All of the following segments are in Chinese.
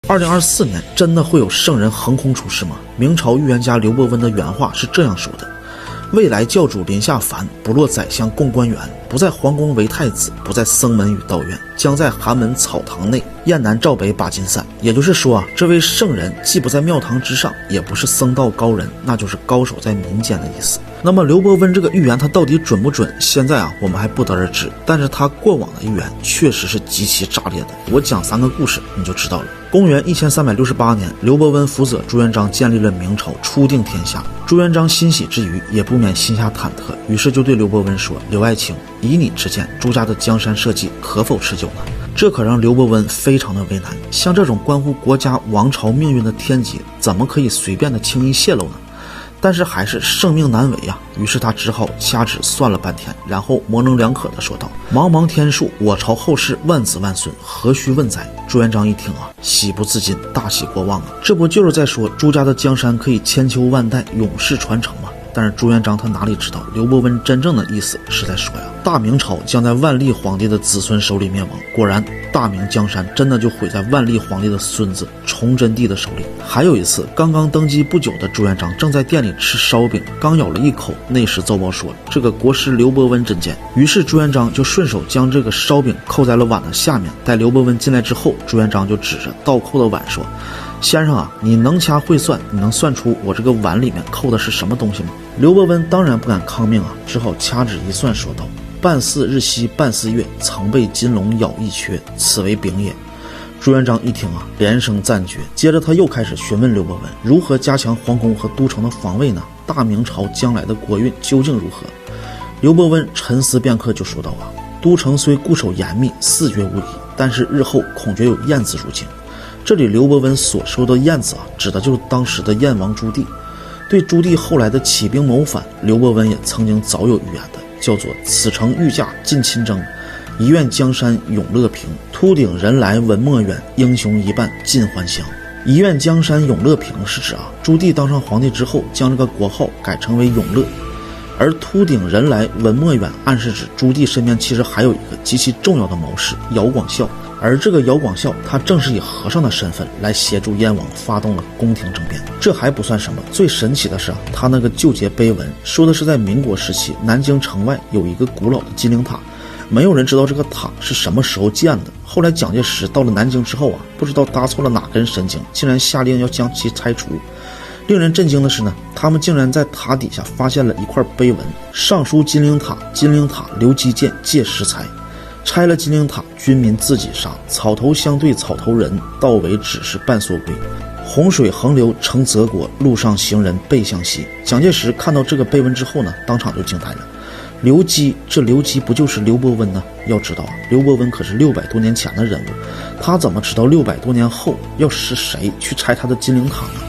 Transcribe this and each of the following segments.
2024年真的会有圣人横空出世吗？明朝预言家刘伯温的原话是这样说的：未来教主临下凡，不落宰相共官员，不在皇宫为太子，不在僧门与道院，将在寒门草堂内，雁南赵北把金山。也就是说这位圣人既不在庙堂之上，也不是僧道高人，那就是高手在民间的意思。那么刘伯温这个预言他到底准不准？现在我们还不得而知，但是他过往的预言确实是极其炸裂的。我讲3个故事你就知道了。公元1368年，刘伯温辅佐朱元璋建立了明朝，初定天下。朱元璋欣喜之余，也不免心下忐忑，于是就对刘伯温说：刘爱卿，以你之见，朱家的江山社稷可否持久呢？这可让刘伯温非常的为难。像这种关乎国家王朝命运的天机，怎么可以随便的轻易泄露呢？但是还是圣命难违于是他只好掐指算了半天，然后模棱两可的说道：茫茫天数，我朝后世万子万孙，何须问哉？朱元璋一听喜不自禁，大喜过望这不就是在说朱家的江山可以千秋万代，永世传承吗？但是朱元璋他哪里知道刘伯温真正的意思是在说大明朝将在万历皇帝的子孙手里灭亡。果然大明江山真的就毁在万历皇帝的孙子崇祯帝的手里。还有一次，刚刚登基不久的朱元璋正在店里吃烧饼，刚咬了一口，内侍奏报说这个国师刘伯温真奸。于是朱元璋就顺手将这个烧饼扣在了碗的下面。待刘伯温进来之后，朱元璋就指着倒扣的碗说：先生你能掐会算，你能算出我这个碗里面扣的是什么东西吗？刘伯温当然不敢抗命只好掐指一算说道：半似日夕半似月，曾被金龙咬一缺，此为丙也。朱元璋一听连声赞绝，接着他又开始询问刘伯温如何加强皇宫和都城的防卫呢？大明朝将来的国运究竟如何？刘伯温沉思便客就说道都城虽固守严密，四绝无敌，但是日后恐觉有燕子入京。这里刘伯温所说的燕子指的就是当时的燕王朱棣。对朱棣后来的起兵谋反，刘伯温也曾经早有预言的，叫做此城御驾尽亲征，一愿江山永乐平，秃顶人来文墨远，英雄一半尽还乡。一愿江山永乐平是指朱棣当上皇帝之后将这个国号改成为永乐，而秃顶人来文墨远暗示指朱棣身边其实还有一个极其重要的谋士姚广孝，而这个姚广孝他正是以和尚的身份来协助燕王发动了宫廷政变。这还不算什么，最神奇的是他那个旧节碑文说的是在民国时期南京城外有一个古老的金陵塔，没有人知道这个塔是什么时候建的。后来蒋介石到了南京之后不知道搭错了哪根神经，竟然下令要将其拆除。令人震惊的是他们竟然在塔底下发现了一块碑文，上书金陵塔，金陵塔留基建借石材，拆了金陵塔，军民自己杀，草头相对草头人，到尾只是半缩龟。洪水横流成泽国，路上行人背向西。蒋介石看到这个碑文之后当场就惊呆了。刘基，这刘基不就是刘伯温呢？要知道刘伯温可是600多年前的人物，他怎么知道600多年后要是谁去拆他的金陵塔呢？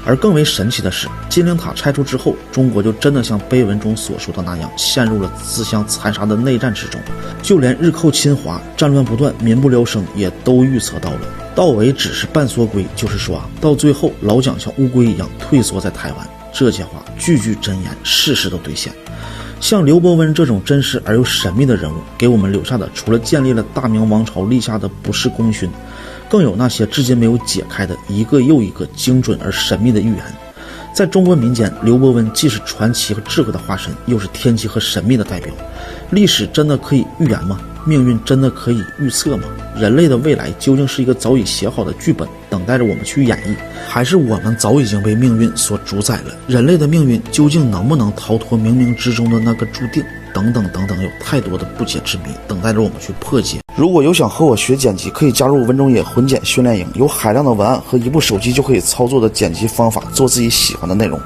而更为神奇的是，金陵塔拆除之后，中国就真的像碑文中所说的那样，陷入了自相残杀的内战之中。就连日寇侵华，战乱不断，民不聊生，也都预测到了。到尾只是半缩龟，就是说到最后老蒋像乌龟一样退缩在台湾。这些话句句真言，事事都兑现。像刘伯温这种真实而又神秘的人物，给我们留下的除了建立了大明王朝立下的不世功勋，更有那些至今没有解开的一个又一个精准而神秘的预言。在中国民间，刘伯温既是传奇和智慧的化身，又是天机和神秘的代表。历史真的可以预言吗？命运真的可以预测吗？人类的未来究竟是一个早已写好的剧本，等待着我们去演绎，还是我们早已经被命运所主宰了？人类的命运究竟能不能逃脱冥冥之中的那个注定？等等等等，有太多的不解之谜等待着我们去破解。如果有想和我学剪辑，可以加入文中野混剪训练营，有海量的文案和一部手机就可以操作的剪辑方法，做自己喜欢的内容。